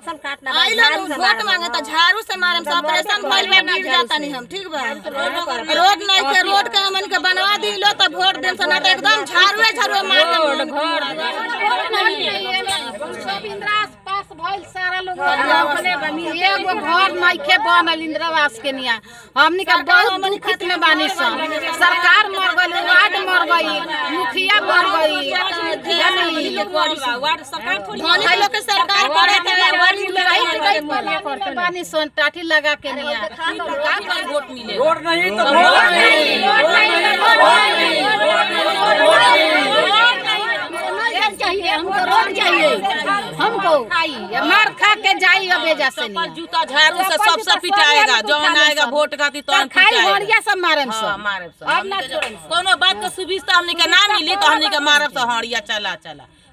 Election काटना आई लोग vote मांगे तो झाड़ू से मारे से ऑपरेशन भइल बा गिर जाता नहीं हम ठीक बा रोड नहीं के रोड के हमन के बनवा दी लो तो वोट देन से ना तो एकदम झाड़ू झाड़ू मार के सब इंदिरा पास भइल सारा लोग अपने बनी एगो घर नइखे बनल इंदिरावास के निया हमनी का बहुत दुखित में बानी सन सरकार मर गई वार्ड मर गई मुखिया मर गई वार्ड सरकार थोड़ी धनी लोग के सरकार करे तो बानी सन टाटी लगा के निया का वोट मिले रोड नहीं तो वोट चाहिए हमको रोड चाहिए हमको मार खा के जाई अब एजा से नहीं जूता झाड़ू से सबसे पिटाएगा जो आएगा वोट खातिर तो खाली हड़िया सब मारम सब मारब सब अब ना कोनो बात के सुविधा हमनी के ना मिली तो हमनी के मारब तो हड़िया चला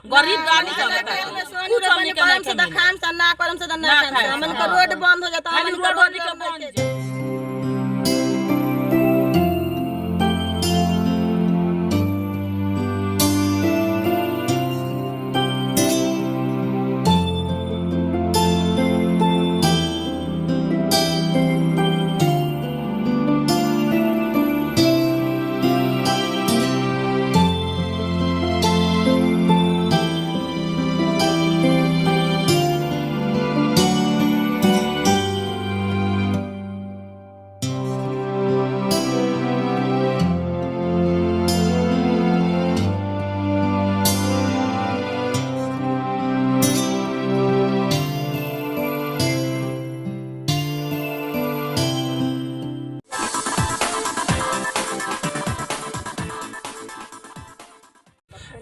गरीब गाड़ी कुछ हमनी के नहीं से खान से ना करम से ना खान हमन का रोड बंद हो जाता हमन का रोड बंद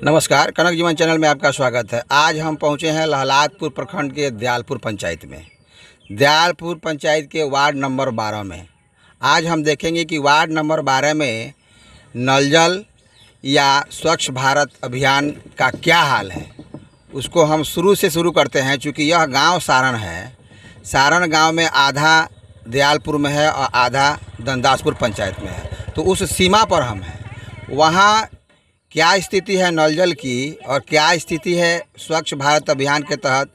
नमस्कार, कनक जीवन चैनल में आपका स्वागत है। आज हम पहुंचे हैं लहलादपुर प्रखंड के दयालपुर पंचायत में, दयालपुर पंचायत के वार्ड नंबर 12 में। आज हम देखेंगे कि वार्ड नंबर 12 में नल जल या स्वच्छ भारत अभियान का क्या हाल है। उसको हम शुरू से शुरू करते हैं। चूँकि यह गांव सारण है, सारण गांव में आधा दयालपुर में है और आधा दंदासपुर पंचायत में है, तो उस सीमा पर हम हैं। वहाँ क्या स्थिति है नल जल की और क्या स्थिति है स्वच्छ भारत अभियान के तहत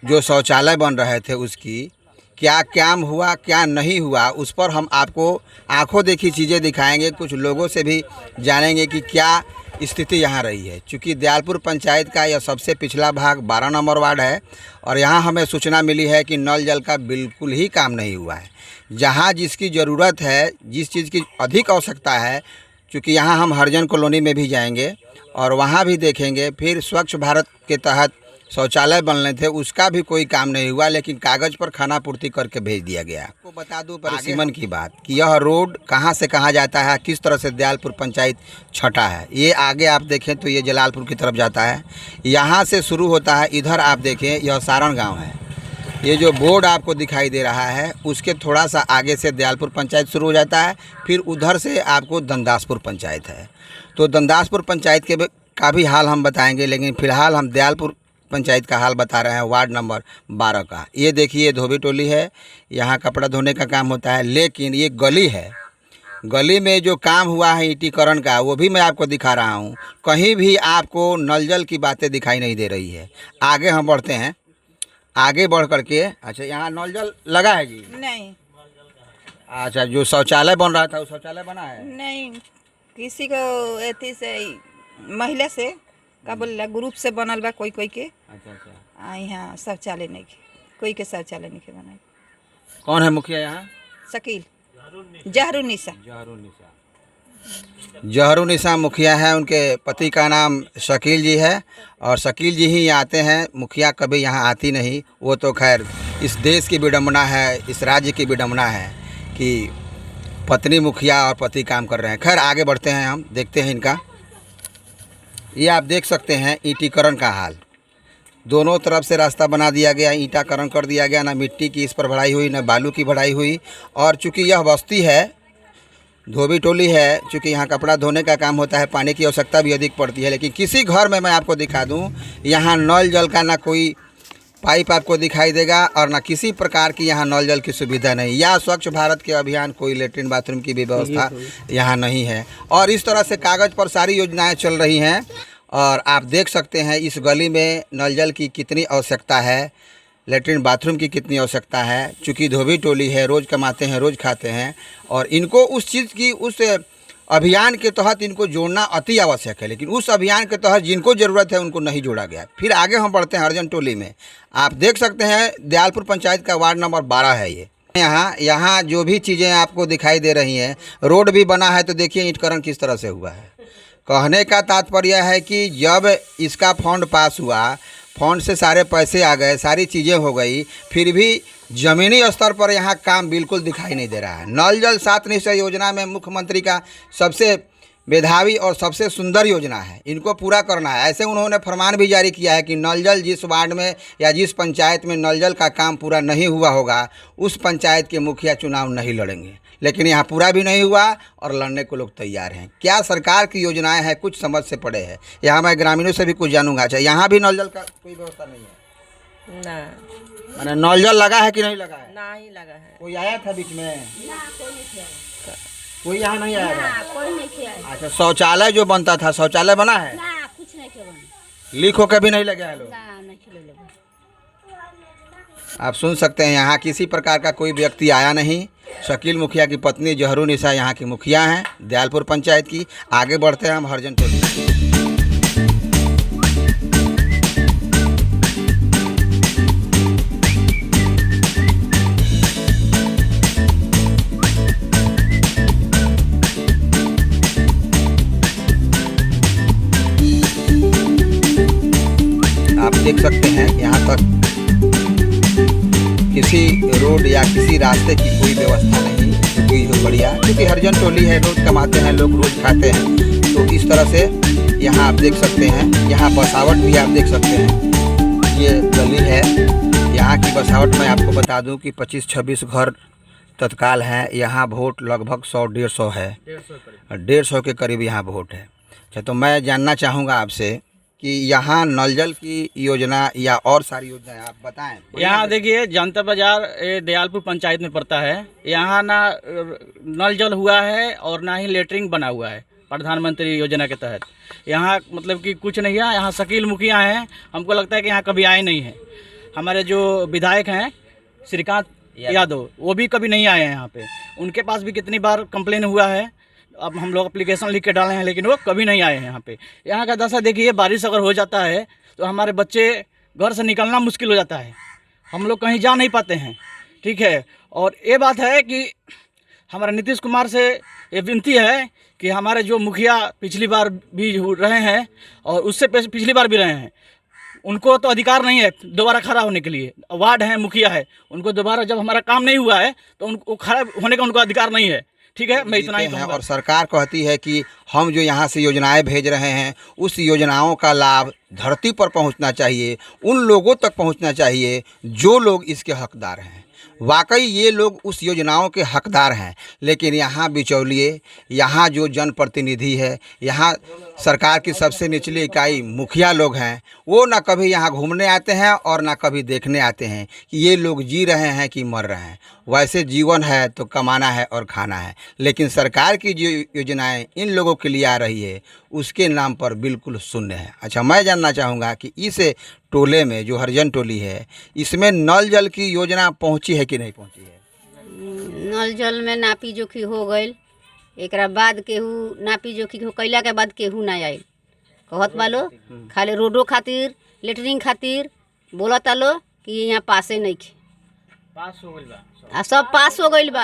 जो शौचालय बन रहे थे उसकी, क्या काम हुआ क्या नहीं हुआ, उस पर हम आपको आंखों देखी चीज़ें दिखाएंगे। कुछ लोगों से भी जानेंगे कि क्या स्थिति यहाँ रही है। चूँकि दयालपुर पंचायत का यह सबसे पिछला भाग 12 नंबर वार्ड है और यहाँ हमें सूचना मिली है कि नल जल का बिल्कुल ही काम नहीं हुआ है। जहाँ जिसकी ज़रूरत है, जिस चीज़ की अधिक आवश्यकता है, चूँकि यहाँ हम हरिजन कॉलोनी में भी जाएंगे और वहाँ भी देखेंगे। फिर स्वच्छ भारत के तहत शौचालय बनने थे, उसका भी कोई काम नहीं हुआ, लेकिन कागज़ पर खाना पूर्ति करके भेज दिया गया। आपको बता दूं परिसीमन की बात कि यह रोड कहाँ से कहाँ जाता है, किस तरह से दयालपुर पंचायत छटा है। ये आगे आप देखें तो ये जलालपुर की तरफ जाता है, यहाँ से शुरू होता है। इधर आप देखें यह सारण गाँव है। ये जो बोर्ड आपको दिखाई दे रहा है उसके थोड़ा सा आगे से दयालपुर पंचायत शुरू हो जाता है, फिर उधर से आपको दंदासपुर पंचायत है। तो दंदासपुर पंचायत के का भी हाल हम बताएंगे, लेकिन फ़िलहाल हम दयालपुर पंचायत का हाल बता रहे हैं, वार्ड नंबर 12 का। ये देखिए धोबी टोली है, यहाँ कपड़ा धोने का काम होता है, लेकिन ये गली है। गली में जो काम हुआ है ईंटीकरण का, वो भी मैं आपको दिखा रहा हूँ। कहीं भी आपको नल जल की बातें दिखाई नहीं दे रही है। आगे हम बढ़ते हैं, आगे बढ़ करके। अच्छा, यहाँ नल जल लगा है जी? नहीं। अच्छा, जो शौचालय बन रहा था वो शौचालय बना है? नहीं, किसी को एथी से महिला से का बोला ग्रुप से बनल बा कोई के। अच्छा। यहाँ शौचालय नहीं, कोई के शौचालय नहीं बनाई। कौन है मुखिया यहाँ? शकील जहरूनिसा। जहरूनिसा मुखिया है। उनके पति का नाम शकील जी है और शकील जी ही आते हैं, मुखिया कभी यहाँ आती नहीं। वो तो खैर इस देश की विडम्बना है, इस राज्य की विडम्बना है कि पत्नी मुखिया और पति काम कर रहे हैं। खैर आगे बढ़ते हैं, हम देखते हैं इनका। ये आप देख सकते हैं ईंटीकरण का हाल। दोनों तरफ से रास्ता बना दिया गया, ईंटाकरण कर दिया गया। ना मिट्टी की इस पर भराई हुई, ना बालू की भराई हुई। और चूँकि यह बस्ती है, धोबी टोली है, चूँकि यहाँ कपड़ा धोने का काम होता है, पानी की आवश्यकता भी अधिक पड़ती है। लेकिन किसी घर में मैं आपको दिखा दूँ, यहाँ नल जल का ना कोई पाइप आपको दिखाई देगा और ना किसी प्रकार की यहाँ नल जल की सुविधा नहीं, या स्वच्छ भारत के अभियान कोई लेटरिन बाथरूम की भी व्यवस्था यहाँ नहीं है। और इस तरह से कागज़ पर सारी योजनाएं चल रही हैं और आप देख सकते हैं इस गली में नल जल की कितनी आवश्यकता है। लेटरिन बाथरूम की कितनी आवश्यकता है, चूँकि धोबी टोली है, रोज़ कमाते हैं रोज़ खाते हैं, और इनको उस चीज़ की उस अभियान के तहत इनको जोड़ना अति आवश्यक है। लेकिन उस अभियान के तहत जिनको ज़रूरत है उनको नहीं जोड़ा गया। फिर आगे हम बढ़ते हैं हरिजन टोली में। आप देख सकते हैं दयालपुर पंचायत का वार्ड नंबर 12 है ये। यहाँ जो भी चीज़ें आपको दिखाई दे रही हैं, रोड भी बना है तो देखिए ईंटकरण किस तरह से हुआ है। कहने का तात्पर्य है कि जब इसका फंड पास हुआ, फंड से सारे पैसे आ गए, सारी चीज़ें हो गई, फिर भी ज़मीनी स्तर पर यहाँ काम बिल्कुल दिखाई नहीं दे रहा है। नल जल 7 निश्चय योजना में मुख्यमंत्री का सबसे मेधावी और सबसे सुंदर योजना है, इनको पूरा करना है। ऐसे उन्होंने फरमान भी जारी किया है कि नल जल जिस वार्ड में या जिस पंचायत में नल जल का काम पूरा नहीं हुआ होगा, उस पंचायत के मुखिया चुनाव नहीं लड़ेंगे। लेकिन यहाँ पूरा भी नहीं हुआ और लड़ने को लोग तैयार हैं। क्या सरकार की योजनाएं हैं, कुछ समझ से पड़े हैं। यहाँ मैं ग्रामीणों से भी कुछ जानूंगा। अच्छा, यहाँ भी नल जल का कोई व्यवस्था नहीं है ना, मैंने नल जल लगा है कि नहीं लगा है? ना ही लगा है। कोई आया था बीच में? कोई यहाँ नहीं आया था? कोई नहीं आया। अच्छा, शौचालय जो बनता था, शौचालय बना है? ना, कुछ नहीं के बना। लीक होकर भी नहीं लगे हैं लोग? ना, नहीं खिले लगे। आप सुन सकते हैं, यहाँ किसी प्रकार का कोई व्यक्ति आया नहीं। शकील मुखिया की पत्नी जहरू निशा यहाँ की मुखिया हैं दयालपुर पंचायत की। आगे बढ़ते हैं हम हरिजन टोली। आप देख सकते हैं यहाँ तक किसी रोड या किसी रास्ते की कोई व्यवस्था नहीं हुई हो बढ़िया, क्योंकि हरिजन टोली है, रोज कमाते हैं लोग, रोज खाते हैं। तो इस तरह से यहाँ आप देख सकते हैं, यहाँ बसावट भी आप देख सकते हैं। ये गली है, यहाँ की बसावट मैं आपको बता दूं कि 25-26 घर तत्काल हैं। यहाँ वोट लगभग 100-150 है, 150 के करीब यहाँ वोट है। अच्छा, तो मैं जानना चाहूँगा आपसे कि यहाँ नल जल की योजना या और सारी योजनाएं आप बताएं। यहाँ देखिए जनता बाजार दयालपुर पंचायत में पड़ता है। यहाँ ना नल जल हुआ है और ना ही लेटरिंग बना हुआ है प्रधानमंत्री योजना के तहत। यहाँ मतलब कि कुछ नहीं है। यहाँ शकील मुखिया हैं, हमको लगता है कि यहाँ कभी आए नहीं हैं। हमारे जो विधायक हैं श्रीकांत यादव, वो भी कभी नहीं आए हैं यहाँ पे। उनके पास भी कितनी बार कंप्लेन हुआ है, अब हम लोग एप्लीकेशन लिख के डाले हैं, लेकिन वो कभी नहीं आए हैं यहाँ पे। यहाँ का दशा देखिए, बारिश अगर हो जाता है तो हमारे बच्चे घर से निकलना मुश्किल हो जाता है, हम लोग कहीं जा नहीं पाते हैं। ठीक है, और ये बात है कि हमारे नीतीश कुमार से ये विनती है कि हमारे जो मुखिया पिछली बार भी रहे हैं और उससे पिछली बार भी रहे हैं, उनको तो अधिकार नहीं है दोबारा खड़ा होने के लिए। वार्ड है, मुखिया है, उनको दोबारा जब हमारा काम नहीं हुआ है तो उनको खड़ा होने का उनको अधिकार नहीं है। ठीक है, मैं इतना ही कहूँगा। और सरकार कहती है कि हम जो यहाँ से योजनाएं भेज रहे हैं, उस योजनाओं का लाभ धरती पर पहुँचना चाहिए, उन लोगों तक पहुँचना चाहिए जो लोग इसके हकदार हैं। वाकई ये लोग उस योजनाओं के हकदार हैं, लेकिन यहाँ बिचौलिए, यहाँ जो जनप्रतिनिधि है, यहाँ सरकार की सबसे निचली इकाई मुखिया लोग हैं, वो ना कभी यहाँ घूमने आते हैं और ना कभी देखने आते हैं कि ये लोग जी रहे हैं कि मर रहे हैं। वैसे जीवन है तो कमाना है और खाना है, लेकिन सरकार की जो योजनाएं इन लोगों के लिए आ रही है उसके नाम पर बिल्कुल शून्य है। अच्छा, मैं जानना चाहूँगा कि इस टोले में जो हरिजन टोली है, इसमें नल जल की योजना पहुँची है कि नहीं पहुँची है? नल जल में नापी जोखी हो गई, एक बाद केहू नापी जोखी कैला के बाद केहू ना आयल। कहत बालो खाली रोडो खातिर, लेटरिंग खातिर बोलत आलो कि यहाँ पासे नहीं खे, पास हो गइल बा, आ सब पास हो गइल बा,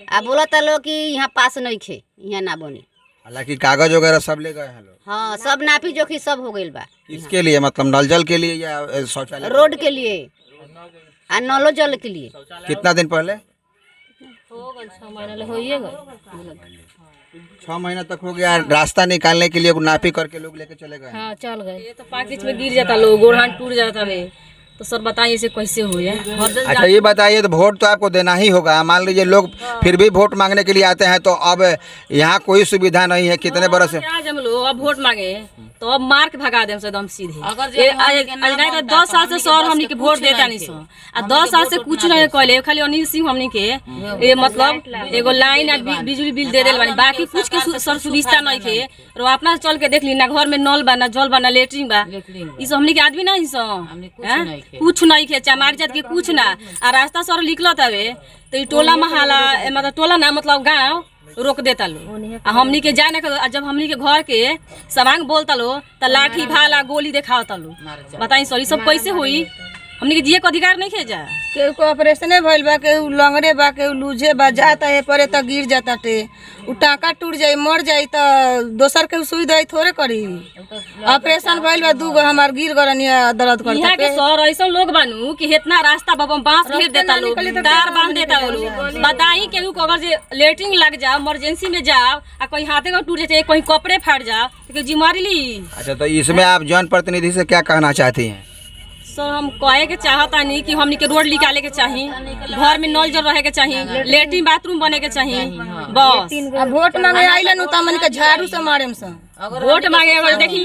आ बोलत आलो कि यहाँ पास नहीं खे, यहाँ ना बने। हालांकि कागज वगैरह सब ले गए हैं लोग। हाँ, सब नापी जोखी सब हो गइल बा। इसके लिए मतलब नल जल के लिए या शौचालय? रोड के लिए आ नलो जल के लिए। कितना दिन पहले? हो गए 6 महीना हो गए। 6 महीना तक हो गया। रास्ता निकालने के लिए नापी करके लोग लेके चले गए। हाँ, चल गए। ये तो पाकिट में गिर जाता, लोग गोड़ हाथ टूट जाता है, तो सर बताइए इसे कैसे हो जाए। अच्छा, ये बताइए, तो वोट तो आपको देना ही होगा। मान लीजिए लोग फिर भी वोट मांगने के लिए आते हैं, तो अब यहाँ कोई सुविधा नहीं है। कितने बरस आज हम लोग अब वोट मांगे तो अब मार के भगा दे एकदम सीधे। नहीं तो 10 साल से सर हमनी के वोट देता नहीं सो, आ 10 साल से कुछ नहीं कहले, खाली अनिल सिंह हमनी के ये मतलब एगो लाइन आ बिजली बिल दे देल बानी, बाकी कुछ के सर सुविधा नहीं थे। और अपना चल के देख ली ना, घर में नल बा, ना जल बा, ना लेटरिन बा, ई सब हमनी के आदमी नहीं सो। कुछ नहीं खे चमार जात के कुछ ना आ रास्ता सर निकलत हवे तो ई टोला महाला मतलब टोला ना मतलब गांव रोक देता लो आ हमनी के जाए ना जब हमनी के घर के सवांग बोलता लो त लाठी भाला गोली देखावता लो बताई सर ई सब कैसे होई हमनी के जिए के अधिकार नहीं खे जा केहू को ऑपरेशने भइल बा, केहू लंगड़े बा, केहू लूझे बा, जाता है परे त गिर जाता टे, उ टाँका टूट जाई मर जाई त दोसर के सुई दवाई थोड़े करी। ऑपरेशन भइल बा 2 गो हमार गिर गरनिया दर्द करता यहाँ के सर ऐसा लोग बानू कि इतना रास्ता बांस घेर देता लोग तार बांध देता लोग बताई केहू को अगर जे लेटरिन लग जाओ इमरजेंसी में जाओ आ कहीं हाथे को टूट जाए कहीं कपड़े फाट जाओ तो जिम्मेवारी ली। अच्छा, तो इसमें आप जनप्रतिनिधि से क्या कहना चाहती हैं? सर हम कहे के चाहता नहीं कि हमनी के रोड निकाले के चाहिए, घर में नल जल रहे के चाहिए, लेटरिन बाथरूम बने के चाहिए बस। वोट मांगे आइलन उ त मन के झाड़ू से मारेम स वोट मांगे अगर देखी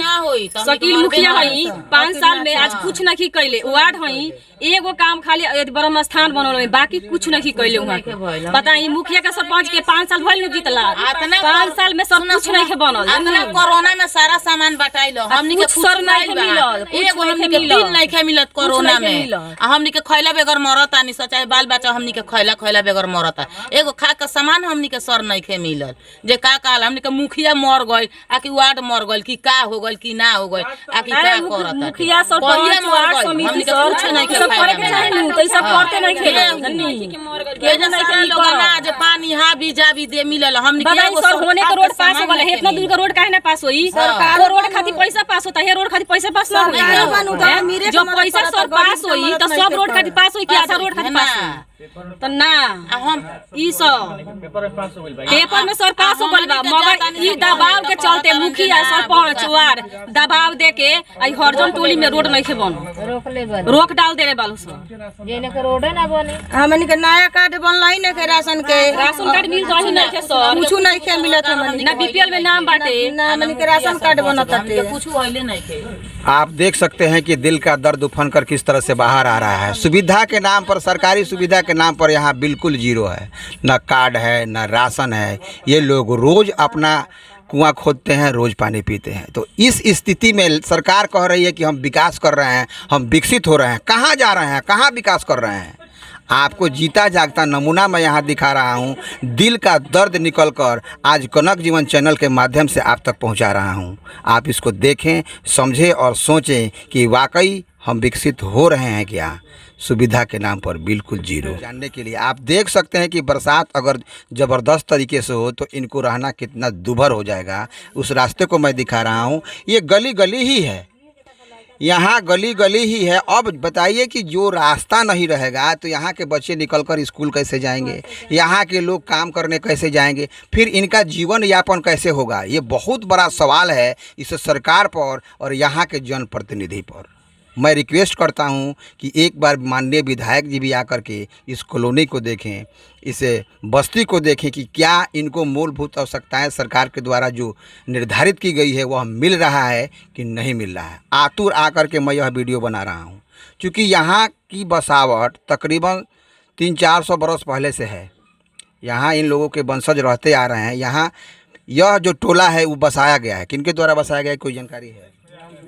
शकील मुखिया हई 5 साल में आज कुछ नहीं कैले, वार्ड हई एगो काम खाली ब्रह्म स्थान बनल बाकी कुछ नहीं कैले वहाँ के बताई। मुखिया के सरपंच के 5 साल भइल जीतला 5 साल में सब कुछ नहीं बनल। कोरोना में सारा सामान बटाइलो हमनी के सर नहीं मिलल, एगो हमनी के दिन नहीं मिलत कोरोना में आ हमनी के खैला बेगर मरता नहीं सचाए बाल बच्चा हमनी के खैला बेगर मरता एगो खा के सामान हमनी के सर नहीं मिलल जे का कहल हमनी के मुखिया मर गई आ कि वार्ड मर गई कि का हो गई कि ना हो गई आ कि का करता मुखिया सरपंच वार्ड समिति सर कुछ नहीं सब करे के चाहिए तो सब करते नहीं खेले के जन सारा लोग अनाज पानी हाबी जाबी दे मिलल हमनी के एगो सर होने के रोड पास हो गले इतना दूर का रोड काहे ना पास होई वो रोड खातिर पैसा पास होता है रोड खातिर पैसा पास ना होई जो पैसा सर पास होई तो सब रोड खातिर पास होई कि आधा रोड खातिर पास होई तो ना हम ई सब पेपर में सर पास हो गइल बा मगर ई दबाव के चलते मुखिया सरपंच वार्ड दबाव दे के आई हरजन टोली में रोड नहीं खे बन रोक डाल दे रे बालू सर जेने के रोड ना बने हमनी के नया कार्ड बनला ही नहीं के राशन कार्ड मिल जाही नहीं खे सर कुछ नहीं के मिलत हमनी ना बीपीएल में नाम बाटे ना हमनी के राशन कार्ड बनता टे कुछ होइले नहीं के। आप देख सकते हैं कि दिल का दर्द उफन कर किस तरह से बाहर आ रहा है। सुविधा के नाम पर, सरकारी सुविधा के नाम पर यहाँ बिल्कुल जीरो है, न कार्ड है न राशन है। ये लोग रोज़ अपना कुआं खोदते हैं, रोज़ पानी पीते हैं। तो इस स्थिति में सरकार कह रही है कि हम विकास कर रहे हैं, हम विकसित हो रहे हैं। कहाँ जा रहे हैं, कहाँ विकास कर रहे हैं? आपको जीता जागता नमूना मैं यहाँ दिखा रहा हूँ। दिल का दर्द निकलकर आज कनक जीवन चैनल के माध्यम से आप तक पहुँचा रहा हूँ। आप इसको देखें, समझें और सोचें कि वाकई हम विकसित हो रहे हैं क्या। सुविधा के नाम पर बिल्कुल जीरो। जानने के लिए आप देख सकते हैं कि बरसात अगर ज़बरदस्त तरीके से हो तो इनको रहना कितना दुभर हो जाएगा। उस रास्ते को मैं दिखा रहा हूँ, ये गली गली ही है, यहाँ गली गली ही है। अब बताइए कि जो रास्ता नहीं रहेगा तो यहाँ के बच्चे निकलकर स्कूल कैसे जाएंगे, यहाँ के लोग काम करने कैसे जाएंगे, फिर इनका जीवन यापन कैसे होगा। ये बहुत बड़ा सवाल है इस सरकार पर और यहाँ के जनप्रतिनिधि पर। मैं रिक्वेस्ट करता हूं कि एक बार माननीय विधायक जी भी आकर के इस कॉलोनी को देखें, इस बस्ती को देखें कि क्या इनको मूलभूत आवश्यकताएं सरकार के द्वारा जो निर्धारित की गई है वह मिल रहा है कि नहीं मिल रहा है। आतुर आकर के मैं यह वीडियो बना रहा हूं, क्योंकि यहाँ की बसावट तकरीबन 300-400 बरस पहले से है। यहाँ इन लोगों के वंशज रहते आ रहे हैं। यहाँ यह जो टोला है वो बसाया गया है, किनके द्वारा बसाया गया है, कोई जानकारी है?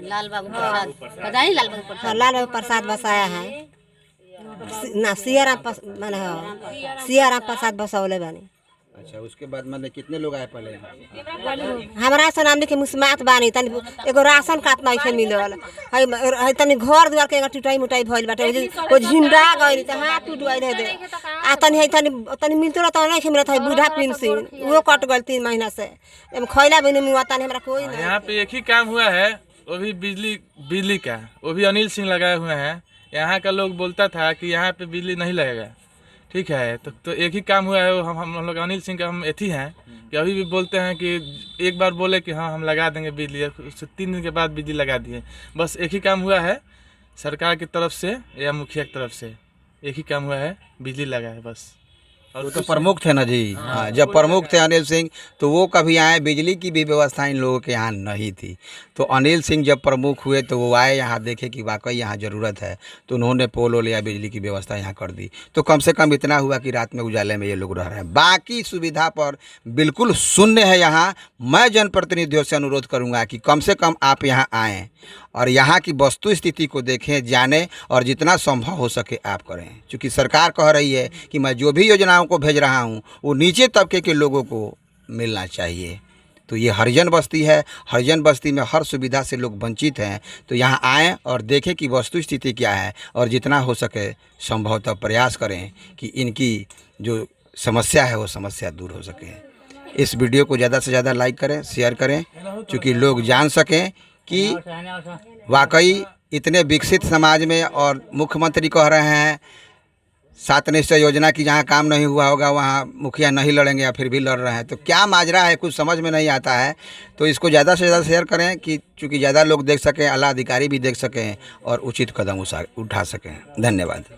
लाल बाबू प्रसाद पता नहीं, लाल बाबू प्रसाद, लाल बाबू प्रसाद बसाया है ना, सियाराम प्रसाद बसौले बानी। अच्छा, उसके बाद मतलब कितने लोग आए पहले? हमारा से नाम लिखे मुस्मात बानी, तनी एगो राशन कार्ड नहीं के मिलल है, तनी घर द्वार के टूटाई मुटाई भइल बाटे, ओ झिंडा गइल त हाथ टूट गइल है आ तनी तनी मिलतो रह त नहीं के मिलत है। बूढ़ा पेंशन वो कट गइल 3 महीना से, एम खइला बिन मुआता नहीं हमरा कोई नहीं। यहाँ पे एक ही काम हुआ है, वो भी बिजली का, वो भी अनिल सिंह लगाए हुए हैं। यहाँ का लोग बोलता था कि यहाँ पे बिजली नहीं लगेगा, ठीक है, तो एक ही काम हुआ है। वो हम लोग अनिल सिंह का हम एथी हैं कि अभी भी बोलते हैं कि एक बार बोले कि हाँ हम लगा देंगे बिजली, उससे 3 दिन के बाद बिजली लगा दिए। बस एक ही काम हुआ है सरकार की तरफ से या मुखिया की तरफ से, एक ही काम हुआ है, बिजली लगा है बस। वो तो प्रमुख थे ना जी। हाँ, जब प्रमुख थे अनिल सिंह तो वो कभी आए, बिजली की भी व्यवस्था इन लोगों के यहाँ नहीं थी। तो अनिल सिंह जब प्रमुख हुए तो वो आए यहाँ, देखे कि वाकई यहाँ ज़रूरत है, तो उन्होंने पोल वोल या बिजली की व्यवस्था यहाँ कर दी। तो कम से कम इतना हुआ कि रात में उजाले में ये लोग रह रहे हैं। बाकी सुविधा पर बिल्कुल शून्य है यहाँ। मैं जनप्रतिनिधियों से अनुरोध करूँगा कि कम से कम आप यहाँ आएँ और यहाँ की वस्तु स्थिति को देखें, जानें और जितना संभव हो सके आप करें। क्योंकि सरकार कह रही है कि मैं जो भी योजनाओं को भेज रहा हूँ वो नीचे तबके के लोगों को मिलना चाहिए। तो ये हरिजन बस्ती है, हरिजन बस्ती में हर सुविधा से लोग वंचित हैं। तो यहाँ आएँ और देखें कि वस्तु स्थिति क्या है और जितना हो सके संभवतः प्रयास करें कि इनकी जो समस्या है वो समस्या दूर हो सके। इस वीडियो को ज़्यादा से ज़्यादा लाइक करें, शेयर करें, क्योंकि लोग जान सकें कि वाकई इतने विकसित समाज में, और मुख्यमंत्री कह रहे हैं 7 निश्चय योजना की जहाँ काम नहीं हुआ होगा वहाँ मुखिया नहीं लड़ेंगे, या फिर भी लड़ रहे हैं। तो क्या माजरा है, कुछ समझ में नहीं आता है। तो इसको ज़्यादा से ज़्यादा शेयर करें कि चूँकि ज़्यादा लोग देख सकें, आला अधिकारी भी देख सकें और उचित कदम उठा सकें। धन्यवाद।